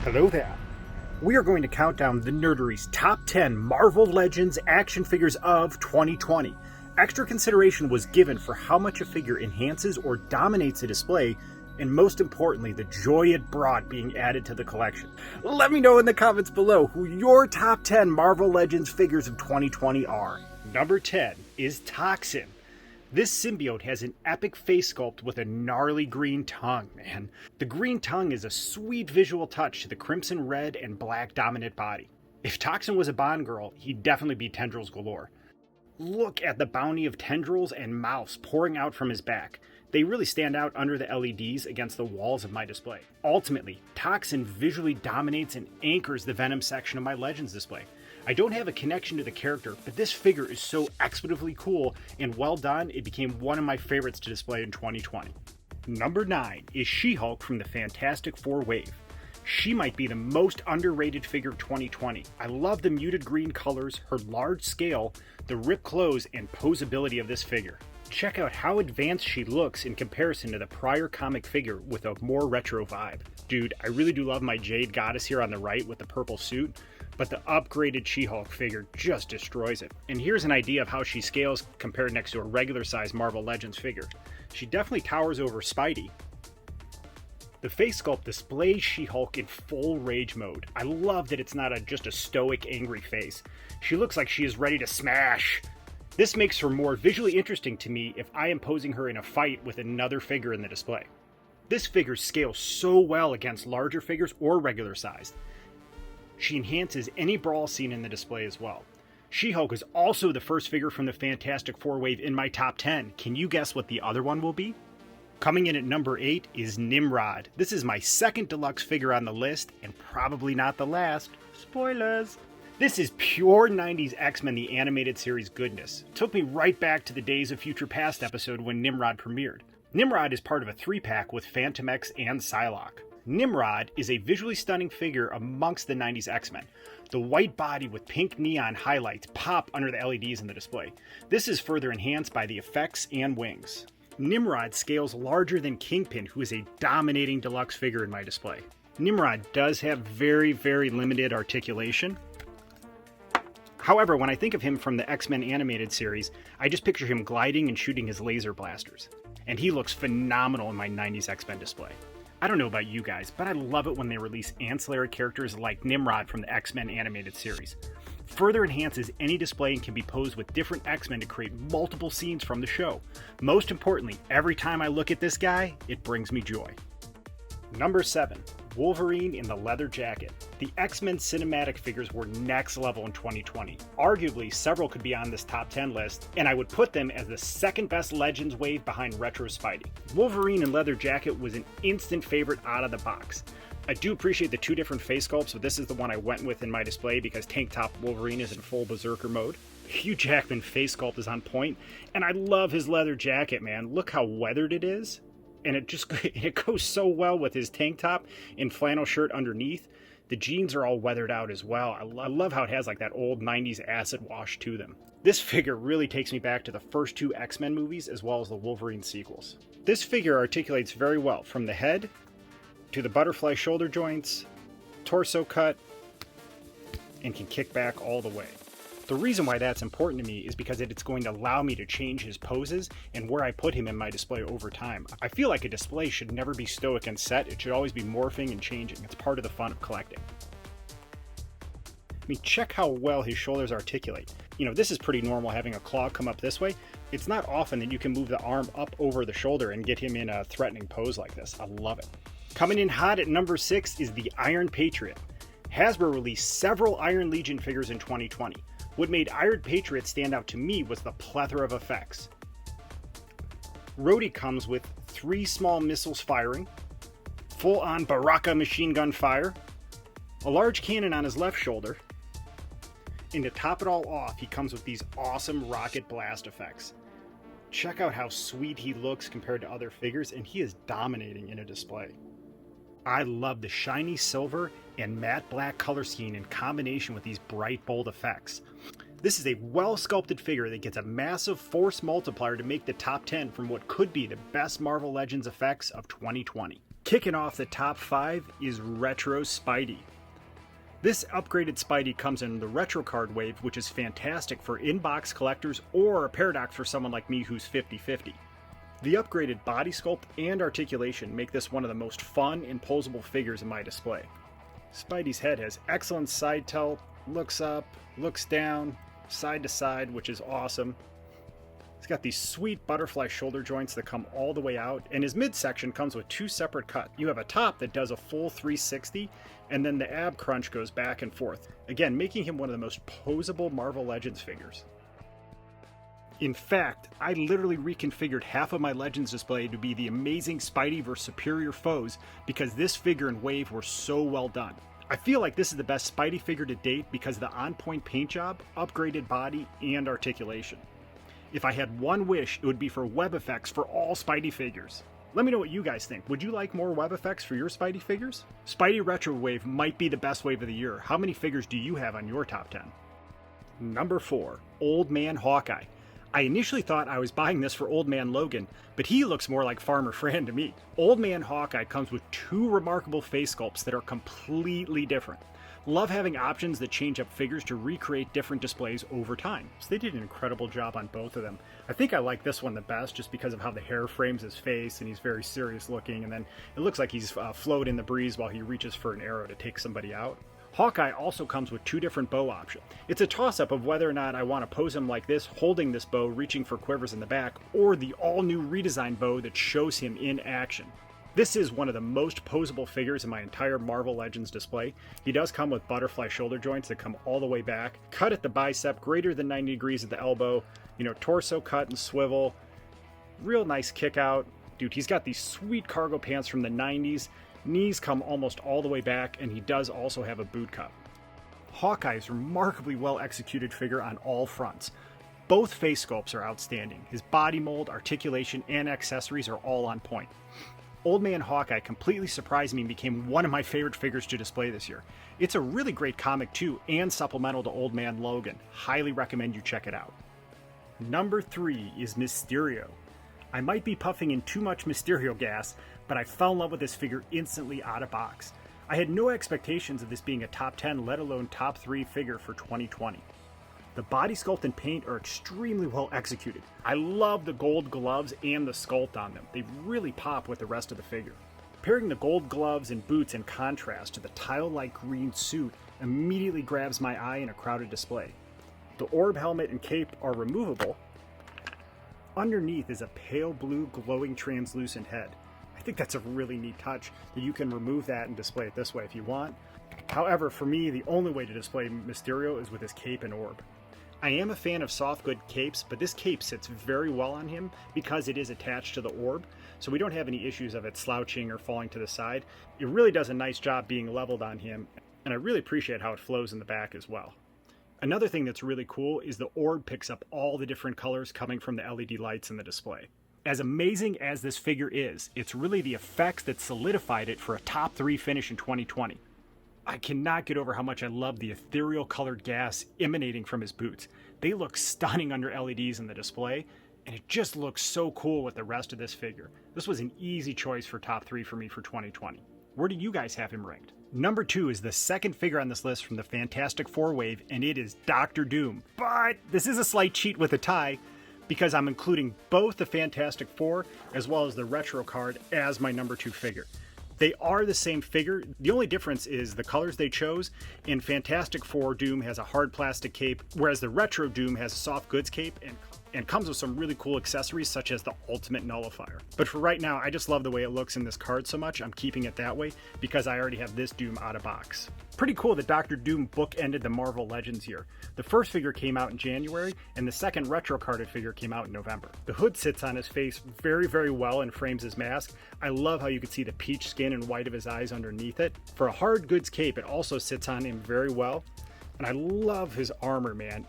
Hello there. We are going to count down the Nerdery's top 10 Marvel Legends action figures of 2020. Extra consideration was given for how much a figure enhances or dominates a display, and most importantly, the joy it brought being added to the collection. Let me know in the comments below who your top 10 Marvel Legends figures of 2020 are. Number 10 is Toxin. This symbiote has an epic face sculpt with a gnarly green tongue, man. The green tongue is a sweet visual touch to the crimson red and black dominant body. If Toxin was a Bond girl, he'd definitely be tendrils galore. Look at the bounty of tendrils and mouths pouring out from his back. They really stand out under the LEDs against the walls of my display. Ultimately, Toxin visually dominates and anchors the Venom section of my Legends display. I don't have a connection to the character, but this figure is so expletively cool and well done, it became one of my favorites to display in 2020. Number 9 is She-Hulk from the Fantastic Four wave. She might be the most underrated figure of 2020. I love the muted green colors, her large scale, the ripped clothes, and posability of this figure. Check out how advanced she looks in comparison to the prior comic figure with a more retro vibe. Dude, I really do love my Jade Goddess here on the right with the purple suit, but the upgraded She-Hulk figure just destroys it. And here's an idea of how she scales compared next to a regular size Marvel Legends figure. She definitely towers over Spidey. The face sculpt displays She-Hulk in full rage mode. I love that it's not just a stoic, angry face. She looks like she is ready to smash. This makes her more visually interesting to me if I am posing her in a fight with another figure in the display. This figure scales so well against larger figures or regular sized. She enhances any brawl scene in the display as well. She-Hulk is also the first figure from the Fantastic Four wave in my top 10. Can you guess what the other one will be? Coming in at number 8 is Nimrod. This is my second deluxe figure on the list, and probably not the last. Spoilers! This is pure 90s X-Men the Animated Series goodness. It took me right back to the Days of Future Past episode when Nimrod premiered. Nimrod is part of a 3-pack with Phantom X and Psylocke. Nimrod is a visually stunning figure amongst the 90s X-Men. The white body with pink neon highlights pop under the LEDs in the display. This is further enhanced by the effects and wings. Nimrod scales larger than Kingpin, who is a dominating deluxe figure in my display. Nimrod does have very, very limited articulation. However, when I think of him from the X-Men animated series, I just picture him gliding and shooting his laser blasters. And he looks phenomenal in my 90s X-Men display. I don't know about you guys, but I love it when they release ancillary characters like Nimrod from the X-Men animated series. Further enhances any display and can be posed with different X-Men to create multiple scenes from the show. Most importantly, every time I look at this guy, it brings me joy. Number 7. Wolverine in the leather jacket. The X-Men cinematic figures were next level in 2020. Arguably, several could be on this top 10 list, and I would put them as the second best Legends wave behind Retro Spidey. Wolverine in leather jacket was an instant favorite out of the box. I do appreciate the two different face sculpts, but this is the one I went with in my display because Tank Top Wolverine is in full Berserker mode. Hugh Jackman face sculpt is on point, and I love his leather jacket, man. Look how weathered it is. And it goes so well with his tank top and flannel shirt underneath. The jeans are all weathered out as well. I love how it has like that old 90s acid wash to them. This figure really takes me back to the first two X-Men movies as well as the Wolverine sequels. This figure articulates very well from the head to the butterfly shoulder joints, torso cut, and can kick back all the way. The reason why that's important to me is because it's going to allow me to change his poses and where I put him in my display over time. I feel like a display should never be stoic and set. It should always be morphing and changing. It's part of the fun of collecting. I mean, check how well his shoulders articulate. You know, this is pretty normal having a claw come up this way. It's not often that you can move the arm up over the shoulder and get him in a threatening pose like this. I love it. Coming in hot at number 6 is the Iron Patriot. Hasbro released several Iron Legion figures in 2020. What made Iron Patriot stand out to me was the plethora of effects. Rhodey comes with 3 small missiles firing, full-on Baraka machine gun fire, a large cannon on his left shoulder, and to top it all off, he comes with these awesome rocket blast effects. Check out how sweet he looks compared to other figures, and he is dominating in a display. I love the shiny silver and matte black color scheme in combination with these bright, bold effects. This is a well-sculpted figure that gets a massive force multiplier to make the top 10 from what could be the best Marvel Legends effects of 2020. Kicking off the top 5 is Retro Spidey. This upgraded Spidey comes in the retro card wave, which is fantastic for in-box collectors or a paradox for someone like me who's 50-50. The upgraded body sculpt and articulation make this one of the most fun and posable figures in my display. Spidey's head has excellent side tilt, looks up, looks down, side to side, which is awesome. He's got these sweet butterfly shoulder joints that come all the way out, and his midsection comes with 2 separate cuts. You have a top that does a full 360, and then the ab crunch goes back and forth, again making him one of the most posable Marvel Legends figures. In fact, I literally reconfigured half of my Legends display to be the amazing Spidey vs. Superior Foes because this figure and wave were so well done. I feel like this is the best Spidey figure to date because of the on-point paint job, upgraded body, and articulation. If I had one wish, it would be for web effects for all Spidey figures. Let me know what you guys think. Would you like more web effects for your Spidey figures? Spidey Retro Wave might be the best wave of the year. How many figures do you have on your top 10? Number 4, Old Man Hawkeye. I initially thought I was buying this for Old Man Logan, but he looks more like Farmer Fran to me. Old Man Hawkeye comes with 2 remarkable face sculpts that are completely different. Love having options that change up figures to recreate different displays over time. So they did an incredible job on both of them. I think I like this one the best just because of how the hair frames his face and he's very serious looking, and then it looks like he's floating in the breeze while he reaches for an arrow to take somebody out. Hawkeye also comes with 2 different bow options. It's a toss-up of whether or not I want to pose him like this, holding this bow, reaching for quivers in the back, or the all-new redesigned bow that shows him in action. This is one of the most posable figures in my entire Marvel Legends display. He does come with butterfly shoulder joints that come all the way back, cut at the bicep, greater than 90 degrees at the elbow, torso cut and swivel, real nice kick out. Dude, he's got these sweet cargo pants from the 90s, knees come almost all the way back, and he does also have a boot cut. Hawkeye is a remarkably well executed figure on all fronts. Both face sculpts are outstanding. His body mold, articulation, and accessories are all on point. Old Man Hawkeye completely surprised me and became one of my favorite figures to display this year. It's a really great comic too, and supplemental to Old Man Logan. Highly recommend you check it out. Number 3 is Mysterio. I might be puffing in too much Mysterio gas, but I fell in love with this figure instantly out of box. I had no expectations of this being a top 10, let alone top 3 figure for 2020. The body sculpt and paint are extremely well executed. I love the gold gloves and the sculpt on them. They really pop with the rest of the figure. Pairing the gold gloves and boots in contrast to the tile-like green suit immediately grabs my eye in a crowded display. The orb helmet and cape are removable. Underneath is a pale blue glowing translucent head. I think that's a really neat touch that you can remove that and display it this way if you want. However, for me, the only way to display Mysterio is with his cape and orb. I am a fan of soft good capes, but this cape sits very well on him because it is attached to the orb, so we don't have any issues of it slouching or falling to the side. It really does a nice job being leveled on him, and I really appreciate how it flows in the back as well. Another thing that's really cool is the orb picks up all the different colors coming from the LED lights in the display. As amazing as this figure is, it's really the effects that solidified it for a top 3 finish in 2020. I cannot get over how much I love the ethereal colored gas emanating from his boots. They look stunning under LEDs in the display, and it just looks so cool with the rest of this figure. This was an easy choice for top 3 for me for 2020. Where do you guys have him ranked? Number 2 is the second figure on this list from the Fantastic Four wave, and it is Dr. Doom. But this is a slight cheat with a tie, because I'm including both the Fantastic Four as well as the retro card as my number 2 figure. They are the same figure. The only difference is the colors they chose. In Fantastic Four, Doom has a hard plastic cape, whereas the retro Doom has a soft goods cape and comes with some really cool accessories such as the ultimate nullifier. But for right now, I just love the way it looks in this card so much, I'm keeping it that way because I already have this Doom out of box. Pretty cool that Dr. Doom bookended the Marvel Legends year. The first figure came out in January, and the second retro carded figure came out in November. The hood sits on his face very, very well and frames his mask. I love how you can see the peach skin and white of his eyes underneath it. For a hard goods cape, it also sits on him very well. And I love his armor, man.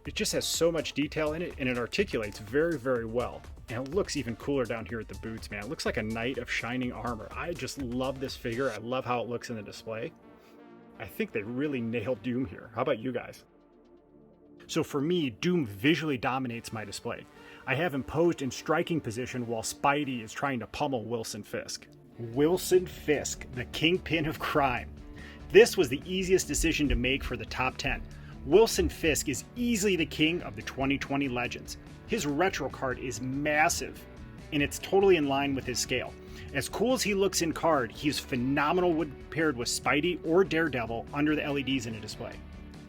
It just has so much detail in it, and it articulates very, very well. And it looks even cooler down here at the boots, man. It looks like a knight of shining armor. I just love this figure. I love how it looks in the display. I think they really nailed Doom here. How about you guys? So for me, Doom visually dominates my display. I have him posed in striking position while Spidey is trying to pummel Wilson Fisk. Wilson Fisk, the kingpin of crime. This was the easiest decision to make for the top 10. Wilson Fisk is easily the king of the 2020 Legends. His retro card is massive, and it's totally in line with his scale. As cool as he looks in card, he's phenomenal when paired with Spidey or Daredevil under the LEDs in a display.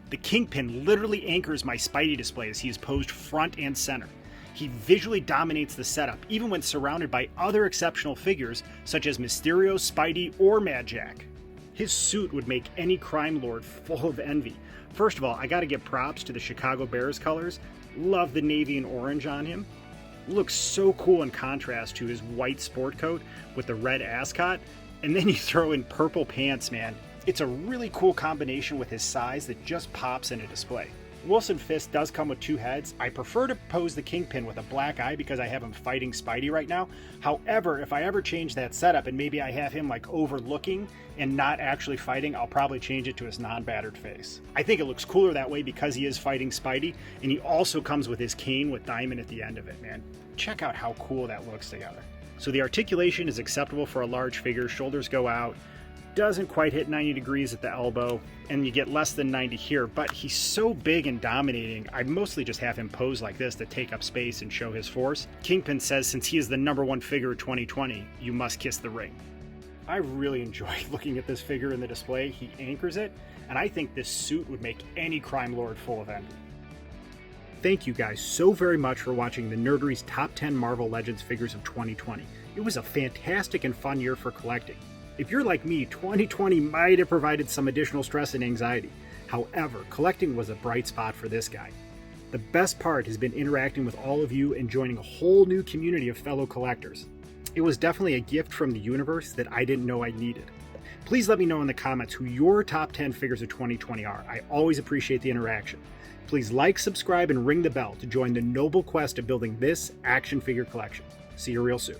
The Kingpin literally anchors my Spidey display as he is posed front and center. He visually dominates the setup, even when surrounded by other exceptional figures such as Mysterio, Spidey, or Mad Jack. His suit would make any crime lord full of envy. First of all, I gotta give props to the Chicago Bears colors. Love the navy and orange on him. Looks so cool in contrast to his white sport coat with the red ascot. And then you throw in purple pants, man. It's a really cool combination with his size that just pops in a display. Wilson Fisk does come with two heads. I prefer to pose the Kingpin with a black eye because I have him fighting Spidey right now. However, if I ever change that setup and maybe I have him like overlooking and not actually fighting, I'll probably change it to his non-battered face. I think it looks cooler that way because he is fighting Spidey, and he also comes with his cane with diamond at the end of it, man. Check out how cool that looks together. So the articulation is acceptable for a large figure. Shoulders go out. Doesn't quite hit 90 degrees at the elbow, and you get less than 90 here, but he's so big and dominating, I mostly just have him pose like this to take up space and show his force. Kingpin says since he is the #1 figure of 2020, you must kiss the ring. I really enjoy looking at this figure in the display. He anchors it, and I think this suit would make any crime lord full of envy. Thank you guys so very much for watching the Nerdery's Top 10 Marvel Legends figures of 2020. It was a fantastic and fun year for collecting. If you're like me, 2020 might have provided some additional stress and anxiety. However, collecting was a bright spot for this guy. The best part has been interacting with all of you and joining a whole new community of fellow collectors. It was definitely a gift from the universe that I didn't know I needed. Please let me know in the comments who your top 10 figures of 2020 are. I always appreciate the interaction. Please like, subscribe, and ring the bell to join the noble quest of building this action figure collection. See you real soon.